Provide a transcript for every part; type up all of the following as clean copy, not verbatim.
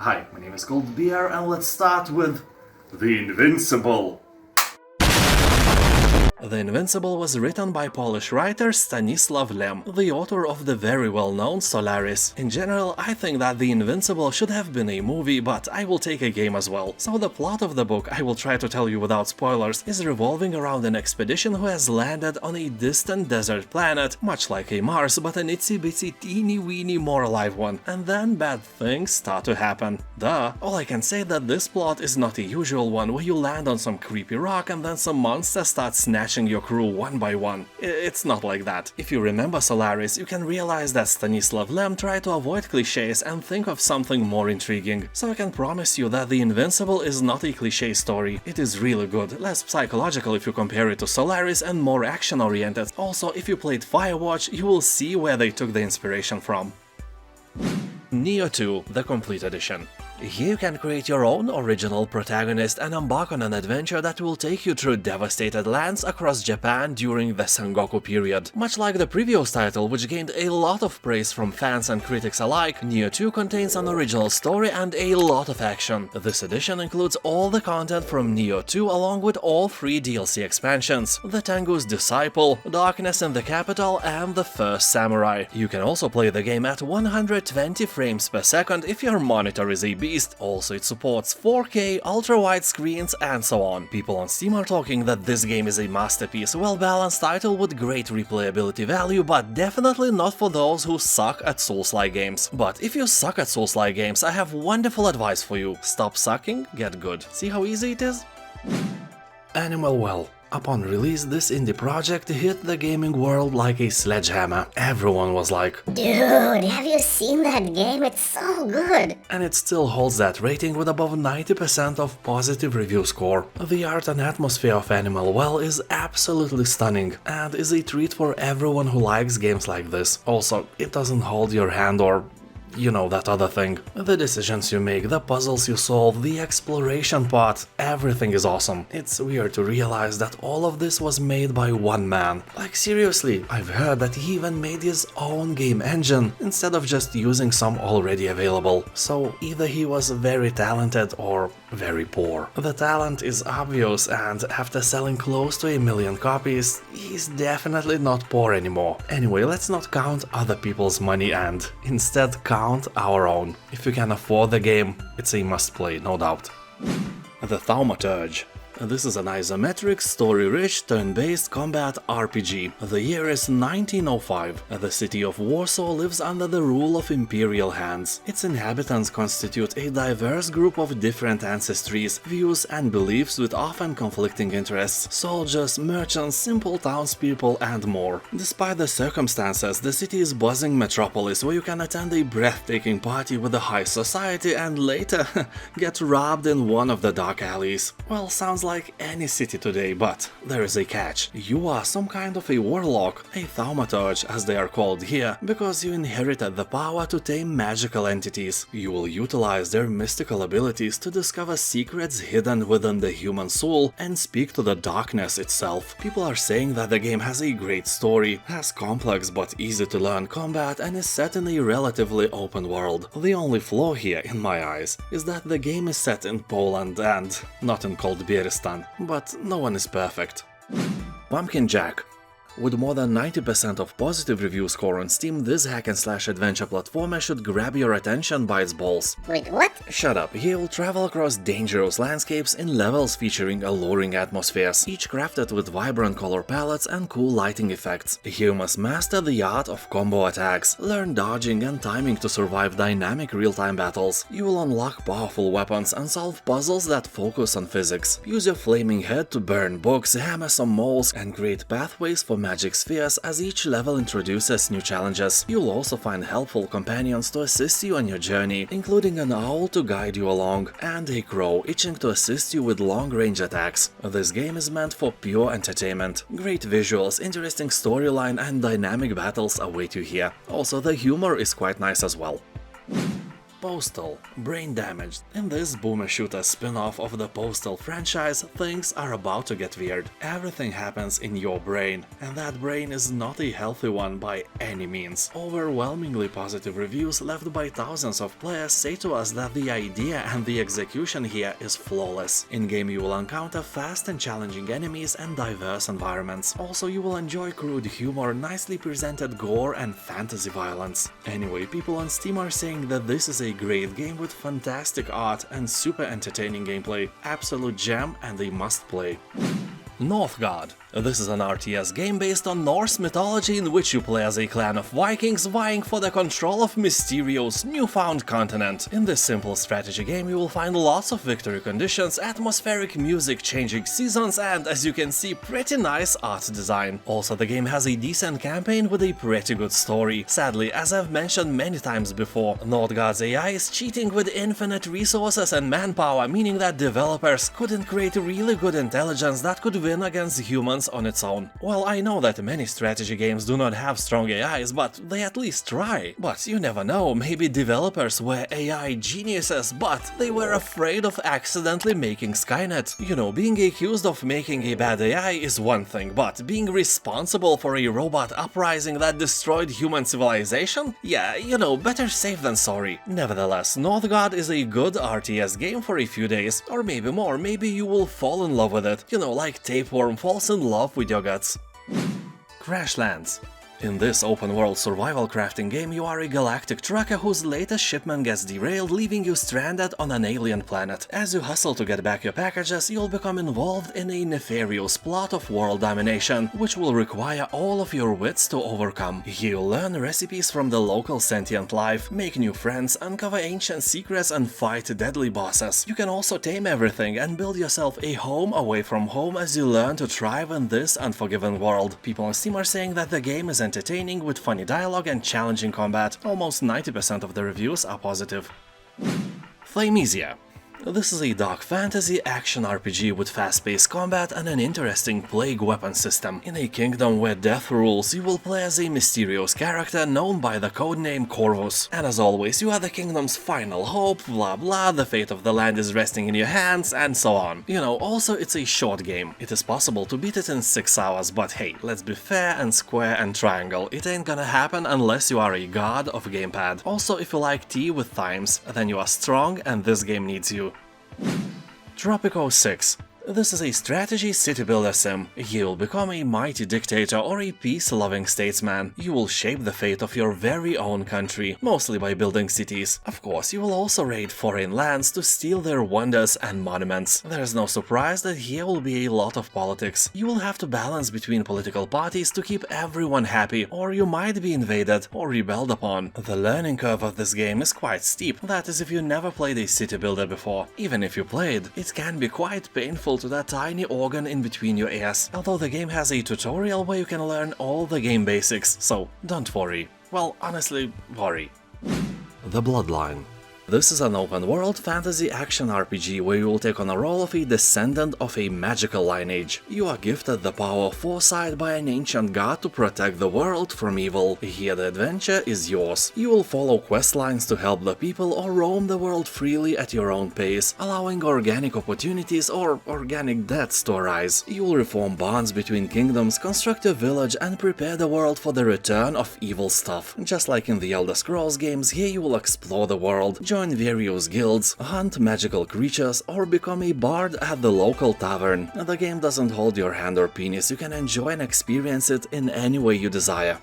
Hi, my name is Goldbeer, and let's start with The Invincible. The Invincible was written by Polish writer Stanisław Lem, the author of the very well-known Solaris. In general, I think that The Invincible should have been a movie, but I will take a game as well. So the plot of the book, I will try to tell you without spoilers, is revolving around an expedition who has landed on a distant desert planet, much like a Mars, but an itsy-bitsy teeny-weeny more alive one. And then bad things start to happen. Duh. All I can say that this plot is not a usual one where you land on some creepy rock and then some monsters start snatching your crew one by one. It's not like that. If you remember Solaris, you can realize that Stanisław Lem tried to avoid cliches and think of something more intriguing. So I can promise you that The Invincible is not a cliche story. It is really good, less psychological if you compare it to Solaris and more action-oriented. Also, if you played Firewatch, you will see where they took the inspiration from. Nioh 2, the Complete Edition. Here you can create your own original protagonist and embark on an adventure that will take you through devastated lands across Japan during the Sengoku period. Much like the previous title, which gained a lot of praise from fans and critics alike, Nioh 2 contains an original story and a lot of action. This edition includes all the content from Nioh 2 along with all 3 DLC expansions: The Tengu's Disciple, Darkness in the Capital, and The First Samurai. You can also play the game at 120 frames per second if your monitor is a beast. Also, it supports 4K, ultra-wide screens, and so on. People on Steam are talking that this game is a masterpiece, well-balanced title with great replayability value, but definitely not for those who suck at Souls-like games. But if you suck at Souls-like games, I have wonderful advice for you. Stop sucking, get good. See how easy it is? Animal Well. Upon release, this indie project hit the gaming world like a sledgehammer. Everyone was like, "Dude, have you seen that game? It's so good!" And it still holds that rating with above 90% of positive review score. The art and atmosphere of Animal Well is absolutely stunning, and is a treat for everyone who likes games like this. Also, it doesn't hold your hand or you know, that other thing. The decisions you make, the puzzles you solve, the exploration part, everything is awesome. It's weird to realize that all of this was made by one man. Like seriously, I've heard that he even made his own game engine, instead of just using some already available. So either he was very talented or very poor. The talent is obvious, and after selling close to 1 million copies, he's definitely not poor anymore. Anyway, let's not count other people's money and instead count our own. If you can afford the game, it's a must-play, no doubt. The Thaumaturge. This is an isometric, story-rich, turn-based combat RPG. The year is 1905. The city of Warsaw lives under the rule of imperial hands. Its inhabitants constitute a diverse group of different ancestries, views and beliefs with often conflicting interests: soldiers, merchants, simple townspeople, and more. Despite the circumstances, the city is a buzzing metropolis where you can attend a breathtaking party with the high society and later get robbed in one of the dark alleys. Well, sounds like any city today, but there is a catch. You are some kind of a warlock, a Thaumaturge as they are called here, because you inherited the power to tame magical entities. You will utilize their mystical abilities to discover secrets hidden within the human soul and speak to the darkness itself. People are saying that the game has a great story, has complex but easy to learn combat, and is set in a relatively open world. The only flaw here, in my eyes, is that the game is set in Poland and not in Goldbeeristan, but no one is perfect. Pumpkin Jack. With more than 90% of positive review score on Steam, this hack-and-slash adventure platformer should grab your attention by its balls. Wait, what? Shut up. Here you'll travel across dangerous landscapes in levels featuring alluring atmospheres, each crafted with vibrant color palettes and cool lighting effects. Here you must master the art of combo attacks, learn dodging and timing to survive dynamic real-time battles. You will unlock powerful weapons and solve puzzles that focus on physics. Use your flaming head to burn books, hammer some moles, and create pathways for magic spheres as each level introduces new challenges. You'll also find helpful companions to assist you on your journey, including an owl to guide you along, and a crow itching to assist you with long-range attacks. This game is meant for pure entertainment. Great visuals, interesting storyline, and dynamic battles await you here. Also, the humor is quite nice as well. POSTAL, Brain Damage. In this boomer shooter spin-off of the POSTAL franchise, things are about to get weird. Everything happens in your brain, and that brain is not a healthy one by any means. Overwhelmingly positive reviews left by thousands of players say to us that the idea and the execution here is flawless. In-game you will encounter fast and challenging enemies and diverse environments. Also you will enjoy crude humor, nicely presented gore and fantasy violence. Anyway, people on Steam are saying that this is a great game with fantastic art and super entertaining gameplay. Absolute gem and a must-play. Northgard. This is an RTS game based on Norse mythology in which you play as a clan of Vikings vying for the control of Mysterio's newfound continent. In this simple strategy game you will find lots of victory conditions, atmospheric music, changing seasons and, as you can see, pretty nice art design. Also, the game has a decent campaign with a pretty good story. Sadly, as I've mentioned many times before, Northgard's AI is cheating with infinite resources and manpower, meaning that developers couldn't create really good intelligence that could win against humans on its own. Well, I know that many strategy games do not have strong AIs, but they at least try. But you never know, maybe developers were AI geniuses, but they were afraid of accidentally making Skynet. You know, being accused of making a bad AI is one thing, but being responsible for a robot uprising that destroyed human civilization? Yeah, you know, better safe than sorry. Nevertheless, Northgard is a good RTS game for a few days, or maybe more. Maybe you will fall in love with it. You know, like tapeworm falls in love with your guts. Crashlands. In this open-world survival crafting game, you are a galactic trucker whose latest shipment gets derailed, leaving you stranded on an alien planet. As you hustle to get back your packages, you'll become involved in a nefarious plot of world domination, which will require all of your wits to overcome. Here you'll learn recipes from the local sentient life, make new friends, uncover ancient secrets and fight deadly bosses. You can also tame everything and build yourself a home away from home as you learn to thrive in this unforgiving world. People on Steam are saying that the game is entertaining with funny dialogue and challenging combat. Almost 90% of the reviews are positive. Thymesia. This is a dark fantasy action RPG with fast-paced combat and an interesting plague weapon system. In a kingdom where death rules, you will play as a mysterious character known by the codename Corvus. And as always, you are the kingdom's final hope, blah blah, the fate of the land is resting in your hands, and so on. You know, also it's a short game. It is possible to beat it in 6 hours, but hey, let's be fair and square and triangle. It ain't gonna happen unless you are a god of gamepad. Also, if you like tea with Thymes, then you are strong and this game needs you. Tropico 6. This is a strategy city builder sim. You will become a mighty dictator or a peace-loving statesman. You will shape the fate of your very own country, mostly by building cities. Of course, you will also raid foreign lands to steal their wonders and monuments. There is no surprise that here will be a lot of politics. You will have to balance between political parties to keep everyone happy, or you might be invaded or rebelled upon. The learning curve of this game is quite steep, that is if you never played a city builder before. Even if you played, it can be quite painful to that tiny organ in between your ears, although the game has a tutorial where you can learn all the game basics, so don't worry. Well, honestly, worry. The Bloodline. This is an open-world fantasy action RPG where you will take on a role of a descendant of a magical lineage. You are gifted the power of foresight by an ancient god to protect the world from evil. Here the adventure is yours. You will follow quest lines to help the people or roam the world freely at your own pace, allowing organic opportunities or organic deaths to arise. You will reform bonds between kingdoms, construct a village and prepare the world for the return of evil stuff. Just like in the Elder Scrolls games, here you will explore the world, join various guilds, hunt magical creatures, or become a bard at the local tavern. The game doesn't hold your hand or penis, you can enjoy and experience it in any way you desire.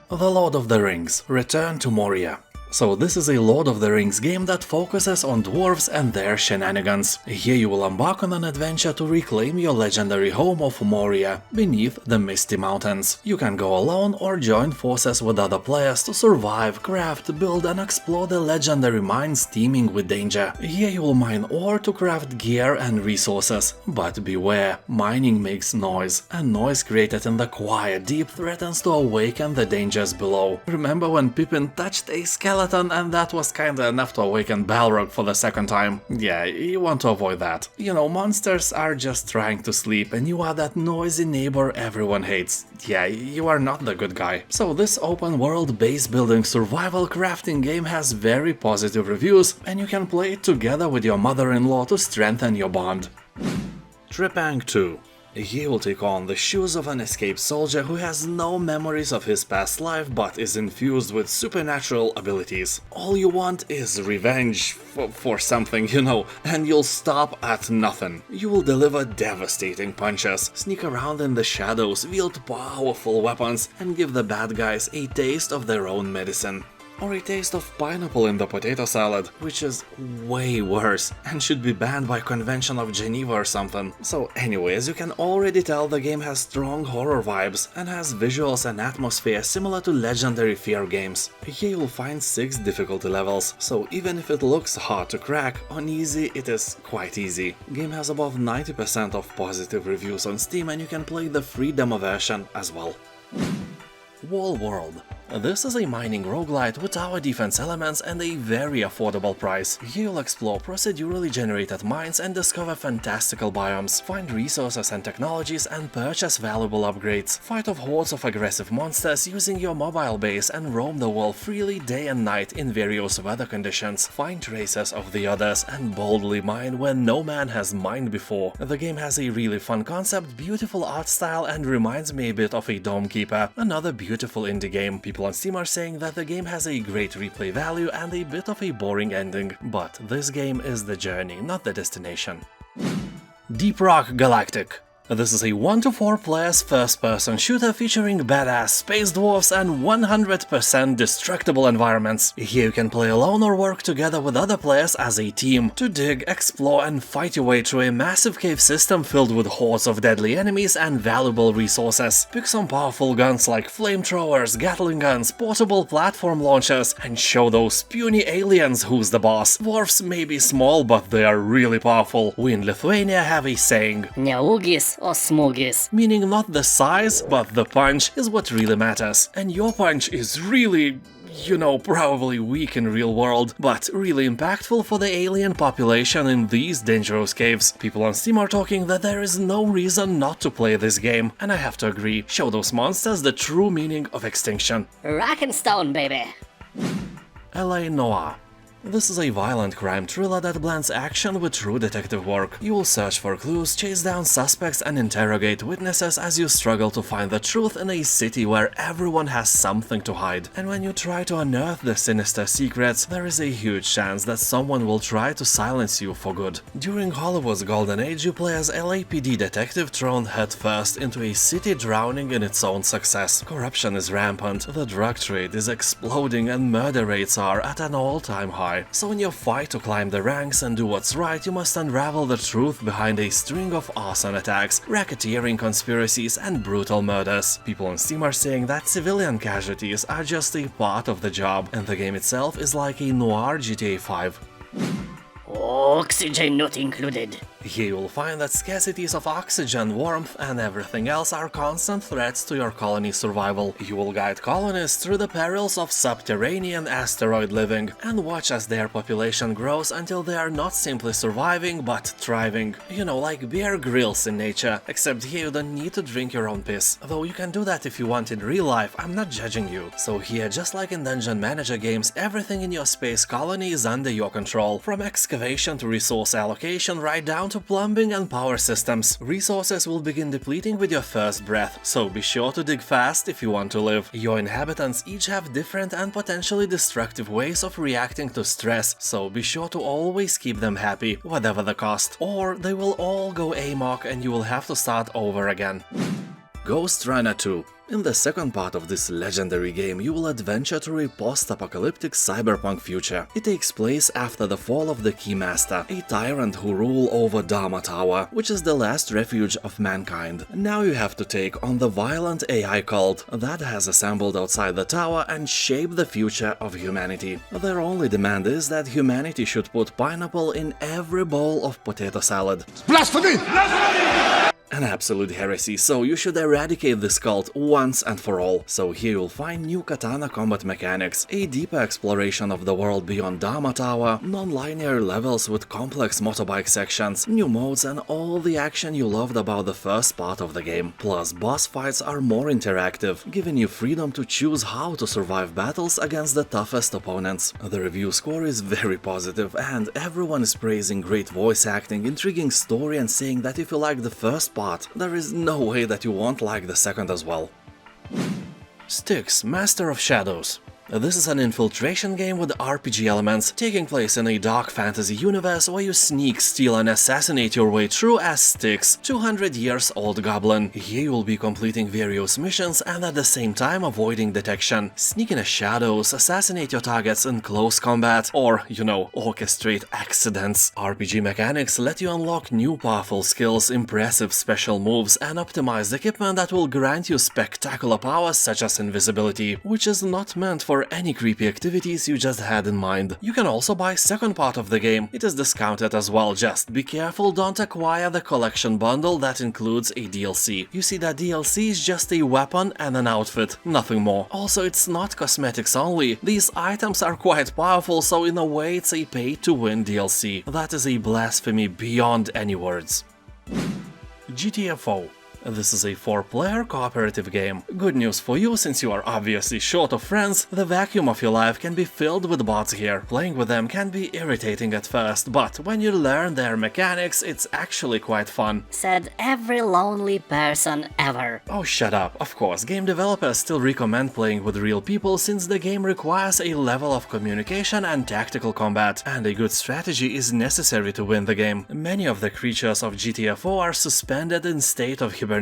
The Lord of the Rings: Return to Moria. So this is a Lord of the Rings game that focuses on dwarves and their shenanigans. Here you will embark on an adventure to reclaim your legendary home of Moria, beneath the Misty Mountains. You can go alone or join forces with other players to survive, craft, build and explore the legendary mines teeming with danger. Here you will mine ore to craft gear and resources. But beware, mining makes noise, and noise created in the quiet deep threatens to awaken the dangers below. Remember when Pippin touched a skeleton skeleton, and that was kinda enough to awaken Balrog for the second time. Yeah, you want to avoid that. You know, monsters are just trying to sleep, and you are that noisy neighbor everyone hates. Yeah, you are not the good guy. So this open world base building survival crafting game has very positive reviews, and you can play it together with your mother-in-law to strengthen your bond. Trepang 2. He will take on the shoes of an escaped soldier who has no memories of his past life but is infused with supernatural abilities. All you want is revenge for something, you know, and you'll stop at nothing. You will deliver devastating punches, sneak around in the shadows, wield powerful weapons, and give the bad guys a taste of their own medicine. Or a taste of pineapple in the potato salad, which is way worse and should be banned by Convention of Geneva or something. So anyway, as you can already tell, the game has strong horror vibes and has visuals and atmosphere similar to legendary Fear games. Here you'll find 6 difficulty levels, so even if it looks hard to crack, on easy it is quite easy. Game has above 90% of positive reviews on Steam, and you can play the free demo version as well. Wall World. This is a mining roguelite with tower defense elements and a very affordable price. Here you'll explore procedurally generated mines and discover fantastical biomes, find resources and technologies and purchase valuable upgrades, fight off hordes of aggressive monsters using your mobile base and roam the world freely day and night in various weather conditions, find traces of the others and boldly mine where no man has mined before. The game has a really fun concept, beautiful art style and reminds me a bit of a Dome Keeper, another beautiful indie game. People on Steam are saying that the game has a great replay value and a bit of a boring ending, but this game is the journey, not the destination. Deep Rock Galactic. This is a 1 to 4 players first-person shooter featuring badass space dwarfs and 100% destructible environments. Here you can play alone or work together with other players as a team to dig, explore and fight your way through a massive cave system filled with hordes of deadly enemies and valuable resources. Pick some powerful guns like flamethrowers, Gatling guns, portable platform launchers, and show those puny aliens who's the boss. Dwarfs may be small, but they are really powerful. We in Lithuania have a saying, Neugis or smugis. Meaning not the size, but the punch is what really matters. And your punch is really, you know, probably weak in real world, but really impactful for the alien population in these dangerous caves. People on Steam are talking that there is no reason not to play this game, and I have to agree. Show those monsters the true meaning of extinction. Rock and stone, baby. LA Noire. This is a violent crime thriller that blends action with true detective work. You will search for clues, chase down suspects and interrogate witnesses as you struggle to find the truth in a city where everyone has something to hide. And when you try to unearth the sinister secrets, there is a huge chance that someone will try to silence you for good. During Hollywood's golden age, you play as LAPD detective thrown headfirst into a city drowning in its own success. Corruption is rampant, the drug trade is exploding and murder rates are at an all-time high. So in your fight to climb the ranks and do what's right, you must unravel the truth behind a string of arson attacks, racketeering conspiracies and brutal murders. People on Steam are saying that civilian casualties are just a part of the job, and the game itself is like a noir GTA 5. Oxygen not included. Here you will find that scarcities of oxygen, warmth and everything else are constant threats to your colony's survival. You will guide colonists through the perils of subterranean asteroid living and watch as their population grows until they are not simply surviving but thriving. You know, like Bear Grylls in nature, except here you don't need to drink your own piss. Though you can do that if you want in real life, I'm not judging you. So here, just like in Dungeon Manager games, everything in your space colony is under your control. From excavation to resource allocation right down to plumbing and power systems. Resources will begin depleting with your first breath, so be sure to dig fast if you want to live. Your inhabitants each have different and potentially destructive ways of reacting to stress, so be sure to always keep them happy, whatever the cost, or they will all go amok and you will have to start over again. Ghostrunner 2. In the second part of this legendary game, you will adventure through a post-apocalyptic cyberpunk future. It takes place after the fall of the Keymaster, a tyrant who ruled over Dharma Tower, which is the last refuge of mankind. Now you have to take on the violent AI cult that has assembled outside the tower and shape the future of humanity. Their only demand is that humanity should put pineapple in every bowl of potato salad. Blasphemy! An absolute heresy, so you should eradicate this cult once and for all. So here you'll find new katana combat mechanics, a deeper exploration of the world beyond Dharma Tower, non-linear levels with complex motorbike sections, new modes and all the action you loved about the first part of the game. Plus boss fights are more interactive, giving you freedom to choose how to survive battles against the toughest opponents. The review score is very positive and everyone is praising great voice acting, intriguing story and saying that if you like the first part, there is no way that you won't like the second as well. Styx, Master of Shadows. This is an infiltration game with RPG elements, taking place in a dark fantasy universe where you sneak, steal and assassinate your way through as Styx, 200 years old goblin. Here you will be completing various missions and at the same time avoiding detection. Sneak in the shadows, assassinate your targets in close combat, or, you know, orchestrate accidents. RPG mechanics let you unlock new powerful skills, impressive special moves and optimized equipment that will grant you spectacular powers such as invisibility, which is not meant for any creepy activities you just had in mind. You can also buy second part of the game, it is discounted as well, just be careful don't acquire the collection bundle that includes a DLC. You see that DLC is just a weapon and an outfit, nothing more. Also it's not cosmetics only, these items are quite powerful so in a way it's a pay to win DLC. That is a blasphemy beyond any words. GTFO. This is a 4-player cooperative game. Good news for you, since you are obviously short of friends, the vacuum of your life can be filled with bots here. Playing with them can be irritating at first, but when you learn their mechanics, it's actually quite fun. Said every lonely person ever. Oh, shut up. Of course, game developers still recommend playing with real people since the game requires a level of communication and tactical combat, and a good strategy is necessary to win the game. Many of the creatures of GTFO are suspended in state of hibernation,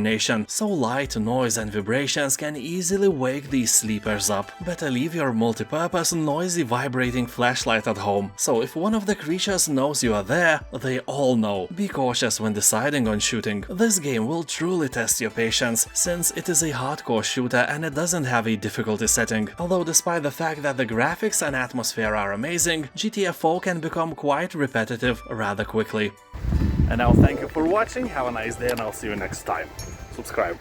so light, noise and vibrations can easily wake these sleepers up. Better leave your multi-purpose noisy vibrating flashlight at home, so if one of the creatures knows you are there, they all know. Be cautious when deciding on shooting. This game will truly test your patience, since it is a hardcore shooter and it doesn't have a difficulty setting. Although despite the fact that the graphics and atmosphere are amazing, GTFO can become quite repetitive rather quickly. And now thank you for watching, have a nice day and I'll see you next time. Subscribe.